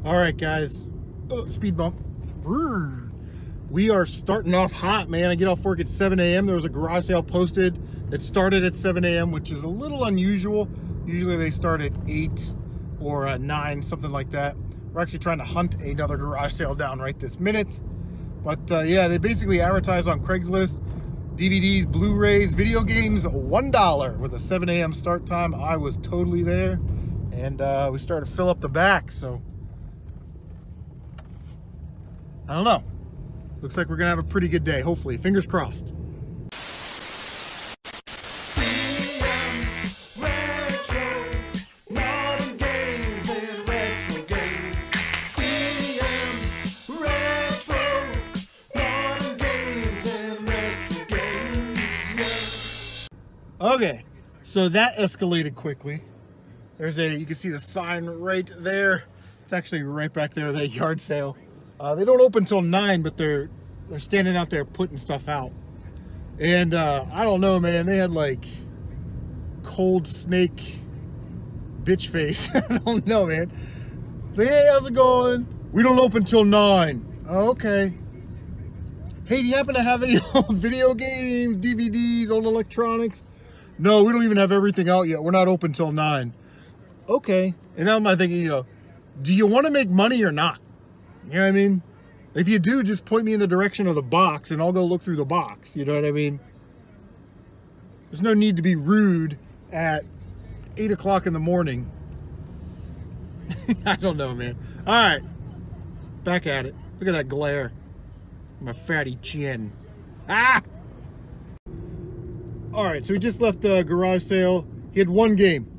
All right, guys. Speed bump. We are starting off hot, man. I get off work at 7 a.m. There was a garage sale posted that started at 7 a.m., which is a little unusual. Usually they start at 8 or 9, something like that. We're actually trying to hunt another garage sale down right this minute. But yeah, they basically advertise on Craigslist, DVDs, Blu-rays, video games, $1 with a 7 a.m. start time. I was totally there. And we started to fill up the back, so I don't know. Looks like we're gonna have a pretty good day, hopefully. Fingers crossed. Okay, so that escalated quickly. You can see the sign right there. It's actually right back there, that yard sale. They don't open till 9, but they're standing out there putting stuff out. And I don't know, man. They had like cold snake bitch face. I don't know, man. Like, hey, how's it going? We don't open till 9. Oh, okay. Hey, do you happen to have any old video games, DVDs, old electronics? No, we don't even have everything out yet. We're not open till 9. Okay. And now I'm thinking, do you want to make money or not? You know what I mean? If you do, just point me in the direction of the box and I'll go look through the box. You know what I mean? There's no need to be rude at 8 o'clock in the morning. I don't know, man. All right. Back at it. Look at that glare. My fatty chin. Ah! All right, so we just left the garage sale. He had one game.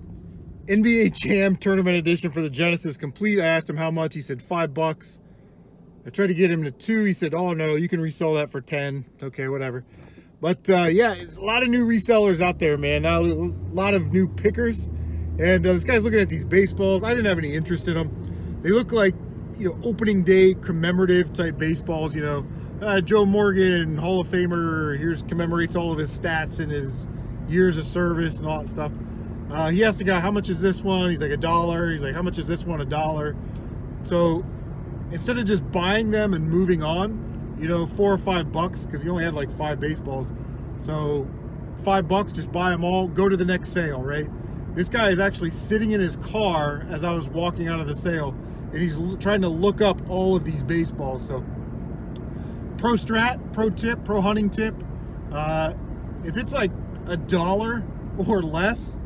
NBA Jam Tournament Edition for the Genesis complete. I asked him how much. He said $5. I tried to get him to 2. He said, oh no, you can resell that for 10. Okay, whatever. But yeah, a lot of new resellers out there, man. Now, a lot of new pickers. And this guy's looking at these baseballs. I didn't have any interest in them. They look like, opening day commemorative type baseballs, Joe Morgan, Hall of Famer, commemorates all of his stats and his years of service and all that stuff. He asked the guy, how much is this one? He's like, $1. He's like, how much is this one? $1. So instead of just buying them and moving on, $4 or $5, because he only had like 5 baseballs. So $5, just buy them all, go to the next sale, right? This guy is actually sitting in his car as I was walking out of the sale, and he's trying to look up all of these baseballs. So pro strat, pro tip, pro hunting tip, if it's like $1 or less,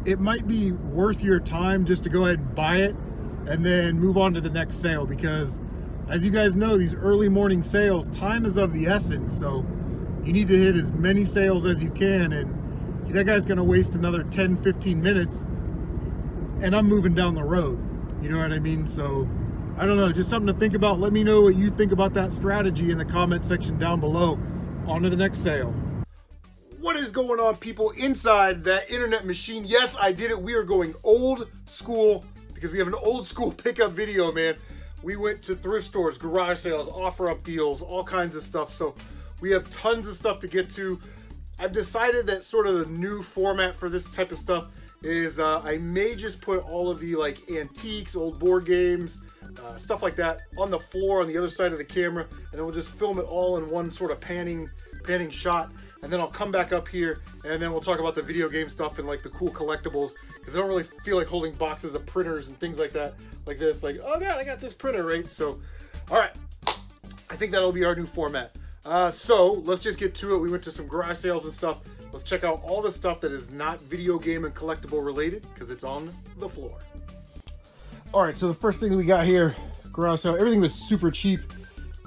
it might be worth your time just to go ahead and buy it and then move on to the next sale, because as you guys know, these early morning sales, time is of the essence. So you need to hit as many sales as you can, and that guy's gonna waste another 10-15 minutes and I'm moving down the road. You know what I mean? So I don't know, just something to think about. Let me know what you think about that strategy in the comment section down below. On to the next sale. What is going on, people inside that internet machine? Yes, I did it. We are going old school because we have an old school pickup video, man. We went to thrift stores, garage sales, offer up deals, all kinds of stuff. So we have tons of stuff to get to. I've decided that sort of the new format for this type of stuff is I may just put all of the like antiques, old board games, stuff like that on the floor on the other side of the camera, and then we'll just film it all in one sort of panning shot, and then I'll come back up here and then we'll talk about the video game stuff and like the cool collectibles, because I don't really feel like holding boxes of printers and things like that, like this, like, oh god, I got this printer, right? So all right, I think that'll be our new format. So let's just get to it. We went to some garage sales and stuff. Let's check out all the stuff that is not video game and collectible related, because it's on the floor. All right, so the first thing that we got here, garage sale, everything was super cheap.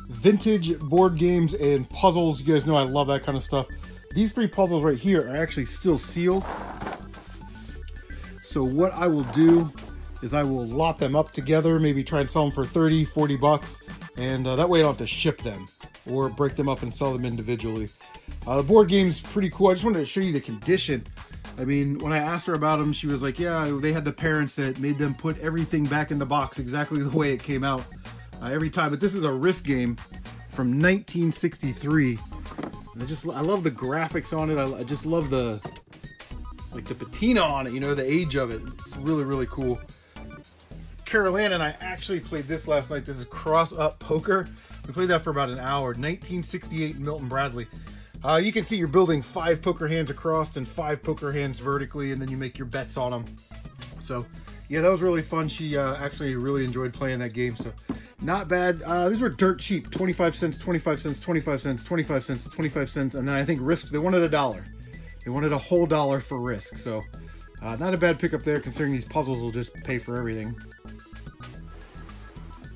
Vintage board games and puzzles. You guys know I love that kind of stuff. These 3 puzzles right here are actually still sealed. So what I will do is I will lot them up together, maybe try and sell them for 30, 40 bucks. And that way I don't have to ship them or break them up and sell them individually. The board game's pretty cool. I just wanted to show you the condition. I mean, when I asked her about them, she was like, yeah, they had the parents that made them put everything back in the box exactly the way it came out every time. But this is a Risk game from 1963. And I love the graphics on it. I just love the patina on it, you know, the age of it. It's really, really cool. Carol Ann and I actually played this last night. This is Cross Up Poker. We played that for about an hour. 1968 Milton Bradley. You can see you're building 5 poker hands across and 5 poker hands vertically, and then you make your bets on them. So yeah, that was really fun. She actually really enjoyed playing that game, so not bad. These were dirt cheap. 25 cents, 25 cents, 25 cents, 25 cents, 25 cents, and then I think Risk, they wanted $1. They wanted a whole $1 for Risk, so not a bad pickup there, considering these puzzles will just pay for everything.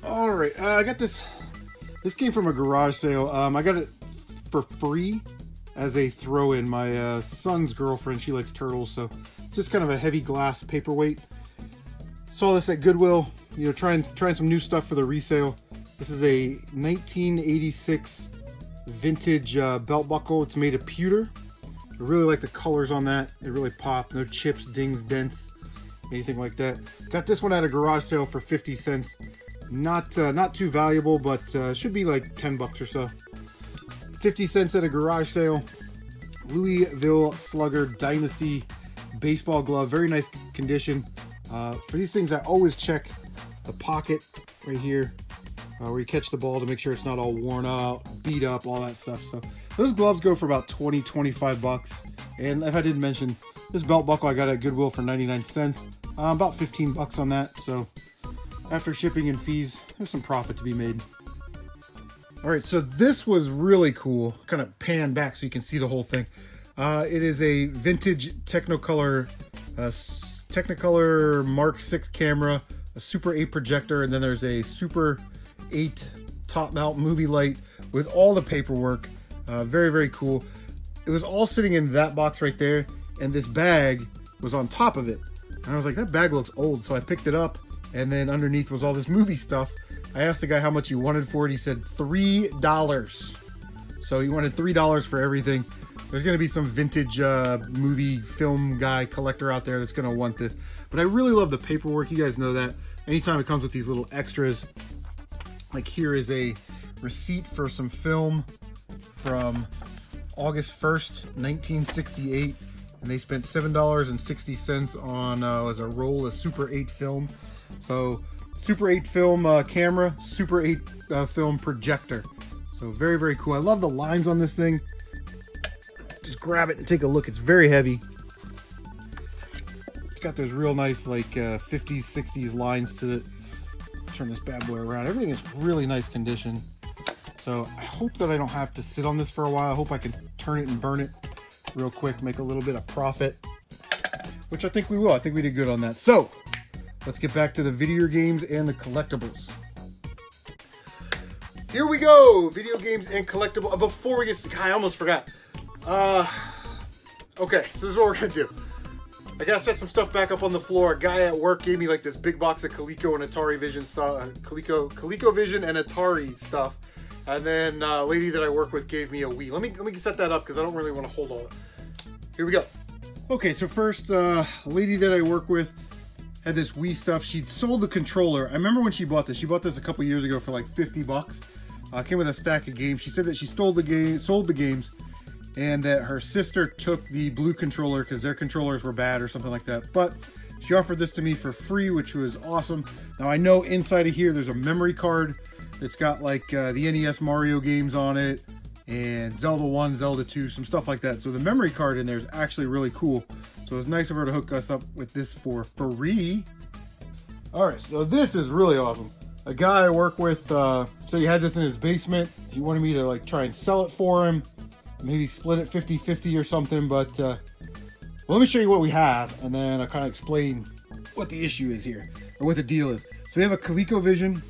All right, I got this. This came from a garage sale. I got it for free as a throw-in. My son's girlfriend, she likes turtles, so it's just kind of a heavy glass paperweight. Saw this at Goodwill, you know, trying some new stuff for the resale. This is a 1986 vintage belt buckle. It's made of pewter. I really like the colors on that. They really pop. No chips, dings, dents, anything like that. Got this one at a garage sale for 50 cents. Not too valuable, but should be like 10 bucks or so. 50 cents at a garage sale. Louisville Slugger Dynasty baseball glove. Very nice condition. For these things, I always check the pocket right here where you catch the ball to make sure it's not all worn out, beat up, all that stuff. So those gloves go for about 20-25 bucks. And if I didn't mention, this belt buckle I got at Goodwill for 99 cents. About 15 bucks on that. So after shipping and fees, there's some profit to be made. All right, so this was really cool. Kind of pan back so you can see the whole thing. It is a vintage Technicolor Mark 6 camera, a Super 8 projector, and then there's a Super 8 top mount movie light with all the paperwork. Very, very cool. It was all sitting in that box right there, and this bag was on top of it. And I was like, that bag looks old, so I picked it up, and then underneath was all this movie stuff. I asked the guy how much he wanted for it. He said $3. So he wanted $3 for everything. There's going to be some vintage movie film guy collector out there that's going to want this. But I really love the paperwork. You guys know that. Anytime it comes with these little extras, like here is a receipt for some film from August 1st, 1968. And they spent $7.60 on was a roll of Super 8 film. So Super 8 film camera, Super 8 film projector. So very, very cool. I love the lines on this thing. Just grab it and take a look. It's very heavy. It's got those real nice like 50s, 60s lines to it. Turn this bad boy around. Everything is really nice condition. So I hope that I don't have to sit on this for a while. I hope I can turn it and burn it real quick, make a little bit of profit, which I think we will. I think we did good on that. So let's get back to the video games and the collectibles. Here we go, video games and collectible. Before we get started, I almost forgot. Okay, so this is what we're gonna do. I gotta set some stuff back up on the floor. A guy at work gave me like this big box of Coleco and Atari Vision stuff, ColecoVision and Atari stuff. And then a lady that I work with gave me a Wii. Let me set that up because I don't really want to hold all it. Here we go. Okay, so first, a lady that I work with had this Wii stuff. She'd sold the controller. I remember when she bought this. She bought this a couple years ago for like 50 bucks. Came with a stack of games. She said that she sold the games, and that her sister took the blue controller because their controllers were bad or something like that. But she offered this to me for free, which was awesome. Now I know inside of here there's a memory card that's got like the NES Mario games on it, and Zelda 1, Zelda 2, some stuff like that. So the memory card in there is actually really cool. So it's nice of her to hook us up with this for free. All right, so this is really awesome. A guy I work with, so he had this in his basement. He wanted me to like try and sell it for him, maybe split it 50-50 or something. But well, let me show you what we have, and then I'll kind of explain what the issue is here, or what the deal is. So we have a ColecoVision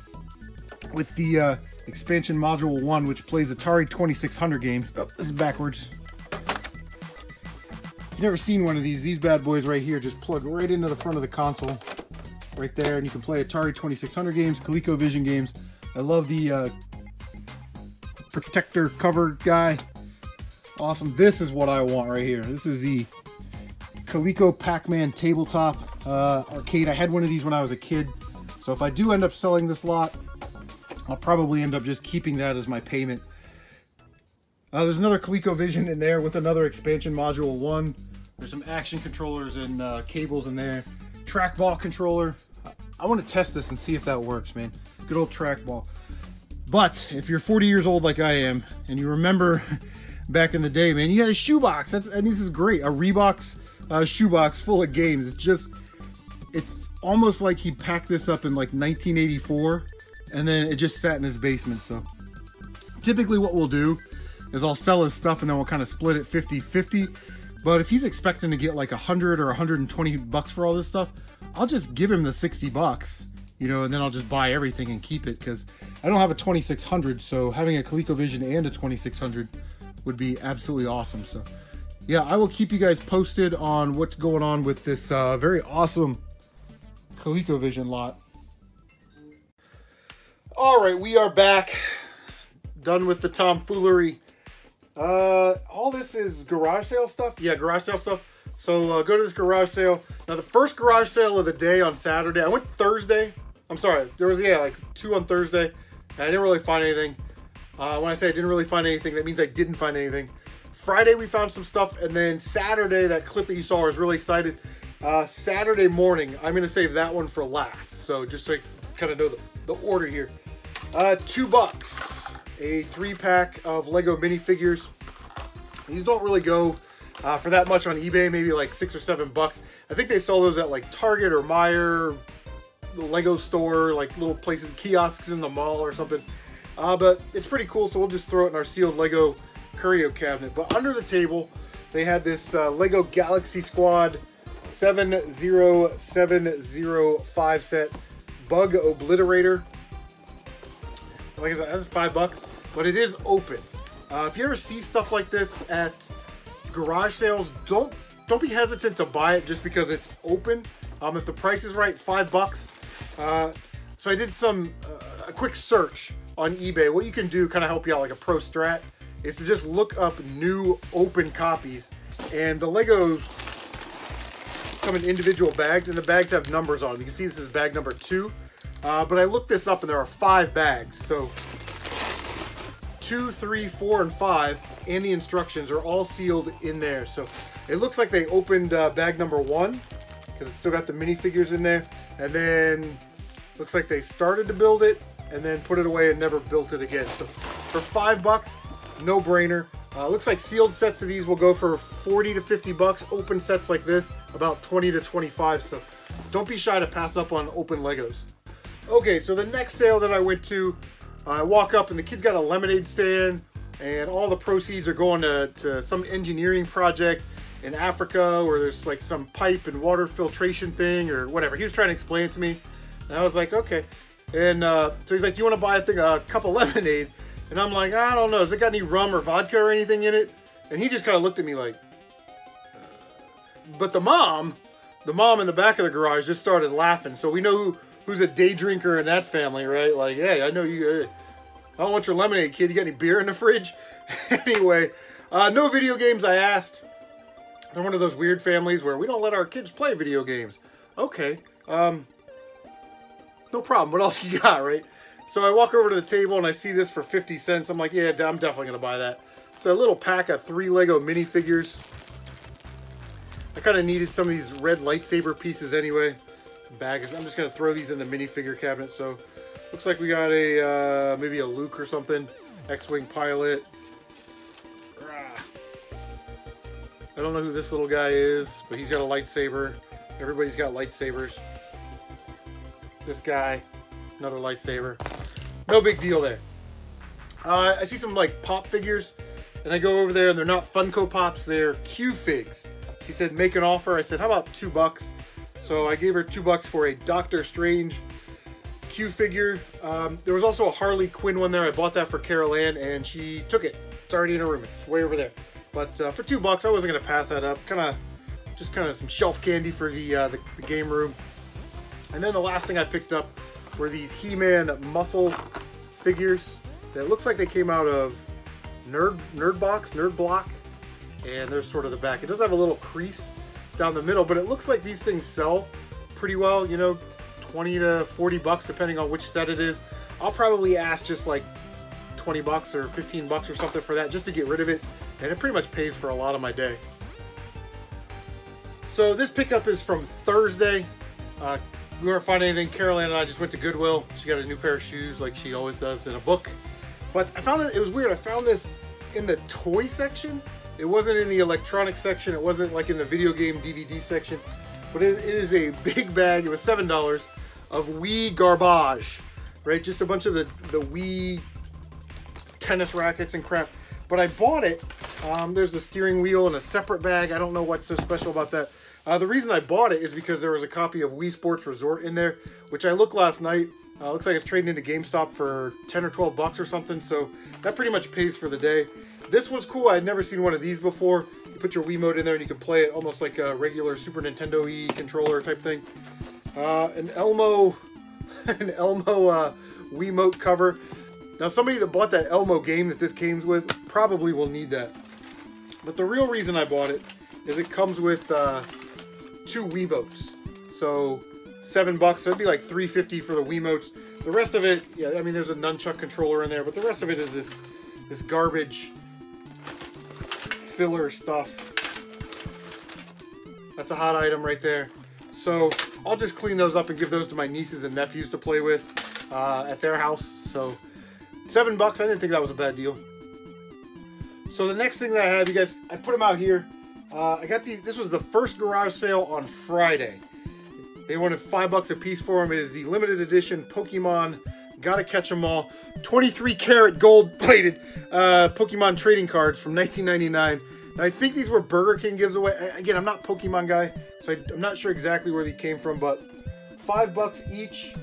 with the expansion module 1, which plays Atari 2600 games. Oh, this is backwards. If you've never seen one of these bad boys right here just plug right into the front of the console right there, and you can play Atari 2600 games, ColecoVision games. I love the protector cover guy. Awesome. This is what I want right here. This is the Coleco Pac-Man tabletop arcade. I had one of these when I was a kid, so if I do end up selling this lot, I'll probably end up just keeping that as my payment. There's another ColecoVision in there with another expansion module 1. There's some action controllers and cables in there. Trackball controller. I want to test this and see if that works, man. Good old trackball. But if you're 40 years old like I am, and you remember back in the day, man, you had a shoebox. And this is great. A Reebok shoebox full of games. It's almost like he packed this up in like 1984, and then it just sat in his basement. So typically what we'll do is I'll sell his stuff and then we'll kind of split it 50-50. But if he's expecting to get like 100 or 120 bucks for all this stuff, I'll just give him the 60 bucks, you know, and then I'll just buy everything and keep it, because I don't have a 2600, so having a ColecoVision and a 2600 would be absolutely awesome. So yeah, I will keep you guys posted on what's going on with this very awesome ColecoVision lot. All right, we are back, done with the tomfoolery. All this is garage sale stuff. Yeah, garage sale stuff. So go to this garage sale. Now the first garage sale of the day on Saturday, I went Thursday. I'm sorry, there was, yeah, like 2 on Thursday. And I didn't really find anything. When I say I didn't really find anything, that means I didn't find anything. Friday we found some stuff, and then Saturday, that clip that you saw, I was really excited. Saturday morning, I'm gonna save that one for last. So just so you kind of know the order here. $2. A 3-pack of Lego minifigures. These don't really go for that much on eBay, maybe like $6 or $7. I think they sell those at like Target or Meijer, the Lego store, like little places, kiosks in the mall or something. But it's pretty cool, so we'll just throw it in our sealed Lego curio cabinet. But under the table, they had this Lego Galaxy Squad 70705 set Bug Obliterator. Like I said, that's $5, but it is open. If you ever see stuff like this at garage sales, don't be hesitant to buy it just because it's open. If the price is right, $5. So I did a quick search on eBay. What you can do, kind of help you out like a pro strat, is to just look up new open copies. And the Legos come in individual bags, and the bags have numbers on them. You can see this is bag number 2. But I looked this up and there are 5 bags. So 2, 3, 4, and 5, and the instructions are all sealed in there. So it looks like they opened bag number 1 because it's still got the minifigures in there. And then looks like they started to build it and then put it away and never built it again. So for $5, no brainer. Looks like sealed sets of these will go for 40 to 50 bucks. Open sets like this, about 20 to 25. So don't be shy to pass up on open Legos. Okay, so the next sale that I went to, I walk up and the kid's got a lemonade stand, and all the proceeds are going to some engineering project in Africa where there's like some pipe and water filtration thing or whatever. He was trying to explain it to me, and I was like, okay. And so he's like, you want to buy a cup of lemonade? And I'm like, I don't know, has it got any rum or vodka or anything in it? And he just kind of looked at me like, but the mom in the back of the garage just started laughing. So we know who's a day drinker in that family, right? Like, hey, I know you, I don't want your lemonade, kid. You got any beer in the fridge? Anyway, no video games, I asked. They're one of those weird families where we don't let our kids play video games. Okay, no problem. What else you got, right? So I walk over to the table and I see this for 50 cents. I'm like, yeah, I'm definitely gonna buy that. It's a little pack of 3 Lego minifigures. I kind of needed some of these red lightsaber pieces anyway. Bags. I'm just gonna throw these in the minifigure cabinet. So looks like we got a maybe a Luke or something, X-wing pilot. I don't know who this little guy is, but he's got a lightsaber. Everybody's got lightsabers. This guy, another lightsaber. No big deal there. I see some like pop figures, and I go over there and they're not Funko Pops, they're Q-Figs. She said make an offer. I said, how about $2? So I gave her $2 for a Doctor Strange Q figure. There was also a Harley Quinn one there. I bought that for Carol Ann and she took it. It's already in her room. It's way over there. But for $2, I wasn't gonna pass that up. Just kind of some shelf candy for the game room. And then the last thing I picked up were these He-Man muscle figures that looks like they came out of Nerd Block, and there's sort of the back. It does have a little crease down the middle, but it looks like these things sell pretty well, you know, 20 to 40 bucks depending on which set it is. I'll probably ask just like 20 bucks or 15 bucks or something for that just to get rid of it, and it pretty much pays for a lot of my day. So this pickup is from Thursday. we weren't finding anything. Caroline and I just went to Goodwill. She got a new pair of shoes like she always does, and a book. But I found it was weird. I found this in the toy section. It wasn't in the electronic section. It wasn't like in the video game DVD section. But it is a big bag. It was $7 of Wii garbage, right? Just a bunch of the Wii tennis rackets and crap. But I bought it. There's a steering wheel in a separate bag. I don't know what's so special about that. The reason I bought it is because there was a copy of Wii Sports Resort in there, which I looked last night. Looks like it's trading into GameStop for 10 or 12 bucks or something. So that pretty much pays for the day. This was cool. I'd never seen one of these before. You put your Wiimote in there and you can play it almost like a regular Super Nintendo-y controller type thing. An Elmo Wiimote cover. Now somebody that bought that Elmo game that this came with probably will need that. But the real reason I bought it is it comes with 2 Wiimotes. So $7, so it'd be like $3.50 for the Wiimotes. The rest of it, yeah, I mean there's a nunchuck controller in there, but the rest of it is this garbage filler stuff. That's a hot item right there. So I'll just clean those up and give those to my nieces and nephews to play with at their house. So $7, I didn't think that was a bad deal. So the next thing that I have, you guys, I put them out here. I got these. This was the first garage sale on Friday. They wanted $5 a piece for them. It is the limited edition Pokemon Gotta Catch 'Em All 23 karat gold plated Pokemon trading cards from 1999. Now, I think these were Burger King gives away. Again, I'm not a Pokemon guy, so I'm not sure exactly where they came from, but $5 each.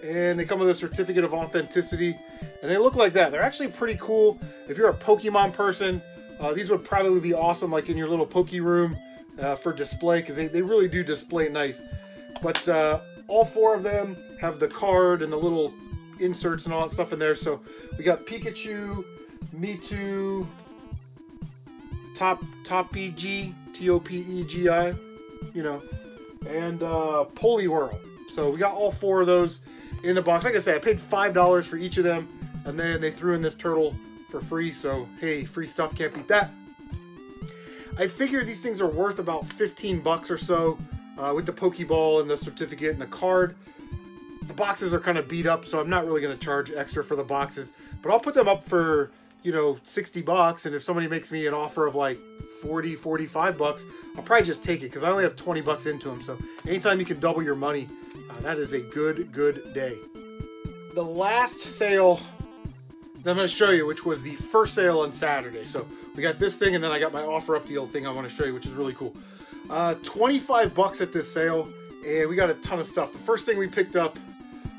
And they come with a certificate of authenticity. And they look like that. They're actually pretty cool. If you're a Pokemon person, these would probably be awesome like in your little Poke room for display, because they really do display nice. But all 4 of them have the card and the little inserts and all that stuff in there. So we got Pikachu, Mewtwo, Topegi, T-O-P-E-G-I, you know, and Poliwhirl. So we got all 4 of those in the box. Like I said, I paid $5 for each of them, and then they threw in this turtle for free. So hey, free stuff, can't beat that. I figured these things are worth about $15 or so with the Pokeball and the certificate and the card. The boxes are kind of beat up, so I'm not really going to charge extra for the boxes. But I'll put them up for, you know, $60, and if somebody makes me an offer of like $40, $45, I'll probably just take it because I only have $20 into them. So anytime you can double your money, that is a good day. The last sale that I'm going to show you, which was the first sale on Saturday. So we got this thing, and then I got my offer up deal thing I want to show you, which is really cool. $25 at this sale, and we got a ton of stuff. The first thing we picked up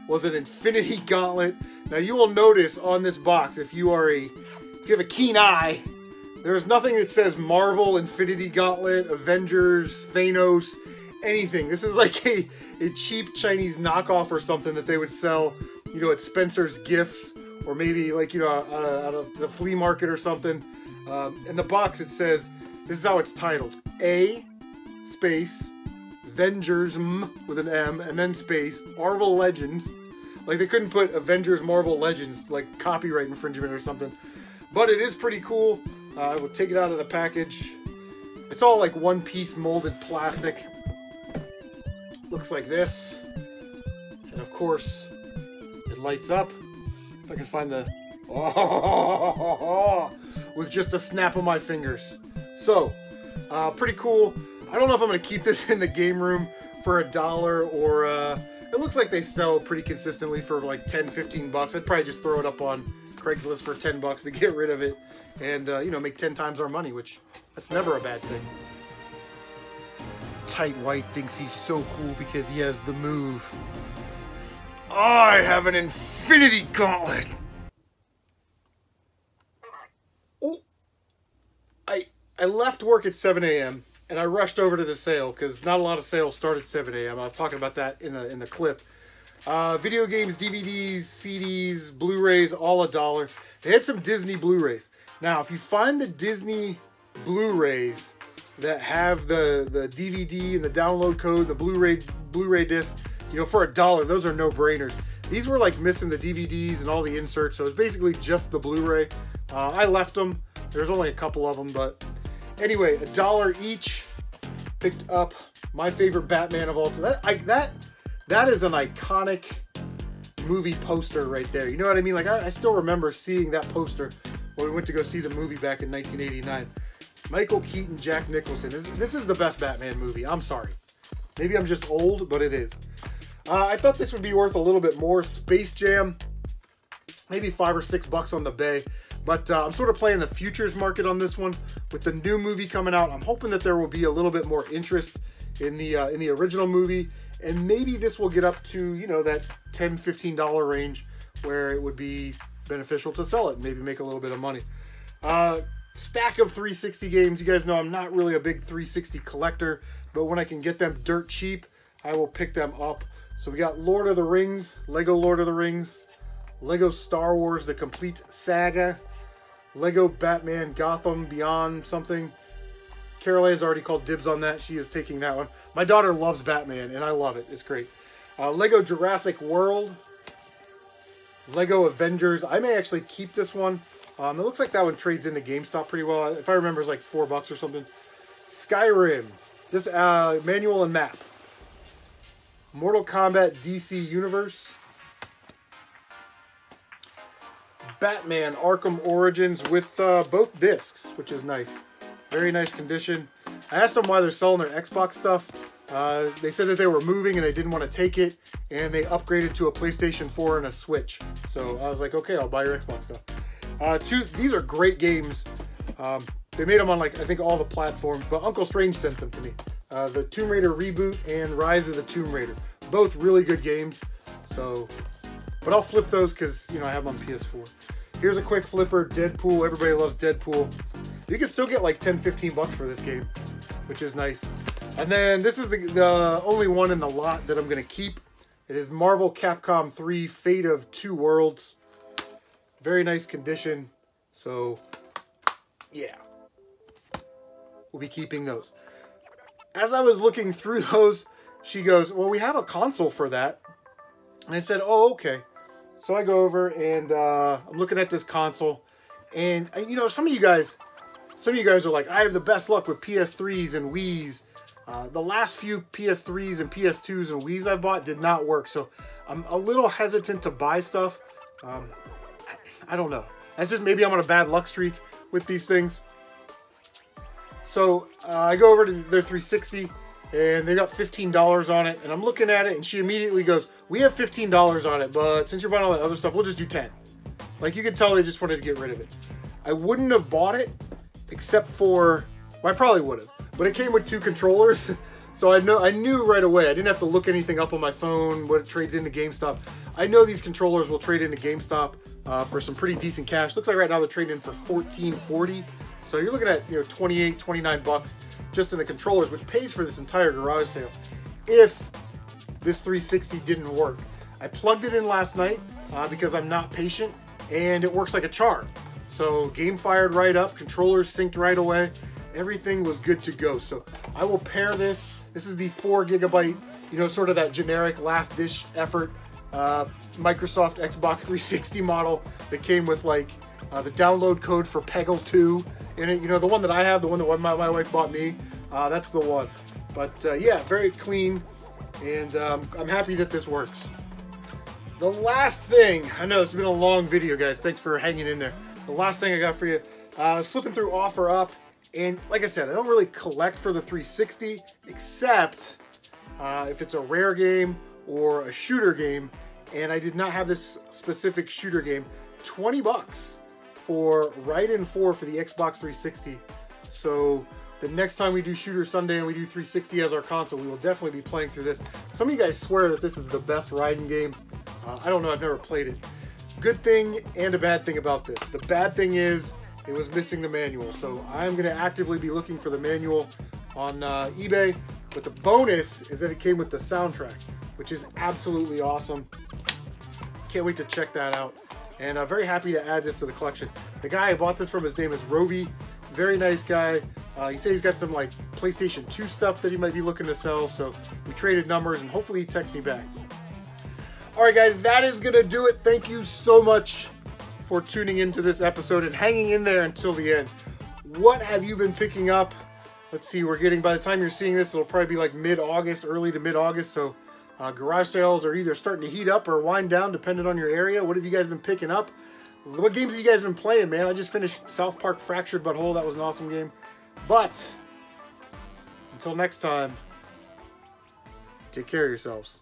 was an Infinity Gauntlet. Now you will notice on this box, if you have a keen eye, there's nothing that says Marvel, Infinity Gauntlet, Avengers, Thanos, anything. This is like a cheap Chinese knockoff or something that they would sell, you know, at Spencer's Gifts, or maybe like, you know, out of the flea market or something. In the box it says, this is how it's titled: A space Avengers with an M and then space Marvel Legends. Like they couldn't put Avengers Marvel Legends, like copyright infringement or something. But it is pretty cool. I will take it out of the package. It's all like one piece molded plastic. Looks like this. And of course, it lights up. If I can find the... Oh, with just a snap of my fingers. So, pretty cool. I don't know if I'm going to keep this in the game room for $1 or... it looks like they sell pretty consistently for like 10, 15 bucks. I'd probably just throw it up on Craigslist for 10 bucks to get rid of it. And, you know, make 10 times our money, which that's never a bad thing. Tight White thinks he's so cool because he has the move. I have an Infinity Gauntlet. Oh, I left work at 7 a.m. and I rushed over to the sale because not a lot of sales start at 7 a.m. I was talking about that in the clip. Video games, DVDs, CDs, Blu-rays, all $1. They had some Disney Blu-rays. Now, if you find the Disney Blu-rays that have the DVD and the download code, the Blu-ray disc, you know, for $1, those are no-brainers. These were like missing the DVDs and all the inserts, so it's basically just the Blu-ray. I left them. There's only a couple of them, but anyway, $1 each. picked up my favorite Batman of all time. That is an iconic movie poster right there. You know what I mean? Like, I still remember seeing that poster when we went to go see the movie back in 1989. Michael Keaton, Jack Nicholson. This is the best Batman movie. I'm sorry. Maybe I'm just old, but it is. I thought this would be worth a little bit more. Space Jam, maybe $5 or $6 on the bay. But I'm sort of playing the futures market on this one. With the new movie coming out, I'm hoping that there will be a little bit more interest in the original movie. And maybe this will get up to, you know, that $10, $15 range where it would be beneficial to sell it and maybe make a little bit of money. Stack of 360 games. You guys know I'm not really a big 360 collector, but when I can get them dirt cheap, I will pick them up. So we got Lord of the Rings, Lego Lord of the Rings, Lego Star Wars, The Complete Saga, Lego Batman Gotham Beyond something. Carol Ann's already called dibs on that. She is taking that one. My daughter loves Batman, and I love it. It's great. Lego Jurassic World, Lego Avengers. I may actually keep this one. It looks like that one trades into GameStop pretty well. If I remember, it's like $4 or something. Skyrim. This manual and map. Mortal Kombat DC Universe. Batman Arkham Origins with both discs, which is nice. Very nice condition. I asked them why they're selling their Xbox stuff. They said that they were moving and they didn't want to take it, and they upgraded to a PlayStation 4 and a Switch. So I was like, okay, I'll buy your Xbox stuff. These are great games. They made them on, like, I think all the platforms, but Uncle Strange sent them to me. The Tomb Raider Reboot and Rise of the Tomb Raider. Both really good games. So, but I'll flip those because, you know, I have them on PS4. Here's a quick flipper, Deadpool. Everybody loves Deadpool. You can still get like 10, 15 bucks for this game, which is nice. And then this is the only one in the lot that I'm going to keep. It is Marvel Capcom 3 Fate of Two Worlds. Very nice condition. So, yeah. We'll be keeping those. As I was looking through those, she goes, well, we have a console for that. And I said, oh, okay. So I go over and I'm looking at this console. And, you know, some of you guys are like, I have the best luck with PS3s and Wiis. The last few PS3s and PS2s and Wiis I bought did not work. So I'm a little hesitant to buy stuff. I don't know. That's just maybe I'm on a bad luck streak with these things. So I go over to their 360 and they got $15 on it. And I'm looking at it and she immediately goes, we have $15 on it, but since you're buying all that other stuff, we'll just do 10. Like, you could tell they just wanted to get rid of it. I wouldn't have bought it except for, well, I probably would have, but it came with 2 controllers. So I knew right away. I didn't have to look anything up on my phone, what it trades into GameStop. I know these controllers will trade into GameStop for some pretty decent cash. Looks like right now they're trading in for $14.40. So you're looking at, you know, 28, 29 bucks just in the controllers, which pays for this entire garage sale if this 360 didn't work. I plugged it in last night because I'm not patient, and it works like a charm. So game fired right up, controllers synced right away. Everything was good to go. So I will pair this. This is the 4 GB, you know, sort of that generic last dish effort Microsoft Xbox 360 model that came with like the download code for Peggle 2 in it. You know, the one that I have, the one that my wife bought me, that's the one. But yeah, very clean, and I'm happy that this works. The last thing, I know it's been a long video, guys. Thanks for hanging in there. The last thing I got for you, I was flipping through OfferUp, and like I said, I don't really collect for the 360, except if it's a rare game or a shooter game, and I did not have this specific shooter game. 20 bucks for Raiden 4 for the Xbox 360. So the next time we do Shooter Sunday and we do 360 as our console, we will definitely be playing through this. Some of you guys swear that this is the best Raiden game. I don't know, I've never played it. Good thing and a bad thing about this. The bad thing is it was missing the manual. So I'm going to actively be looking for the manual on eBay. But the bonus is that it came with the soundtrack, which is absolutely awesome. Can't wait to check that out. And I'm very happy to add this to the collection. The guy I bought this from, his name is Roby. Very nice guy. He said he's got some like PlayStation 2 stuff that he might be looking to sell. So we traded numbers and hopefully he texts me back. All right, guys, that is going to do it. Thank you so much for tuning into this episode and hanging in there until the end. What have you been picking up? let's see, we're getting, by the time you're seeing this, it'll probably be like mid-August, early to mid-August. So garage sales are either starting to heat up or wind down, depending on your area. What have you guys been picking up? What games have you guys been playing, man? I just finished South Park Fractured But Whole. That was an awesome game. But until next time, take care of yourselves.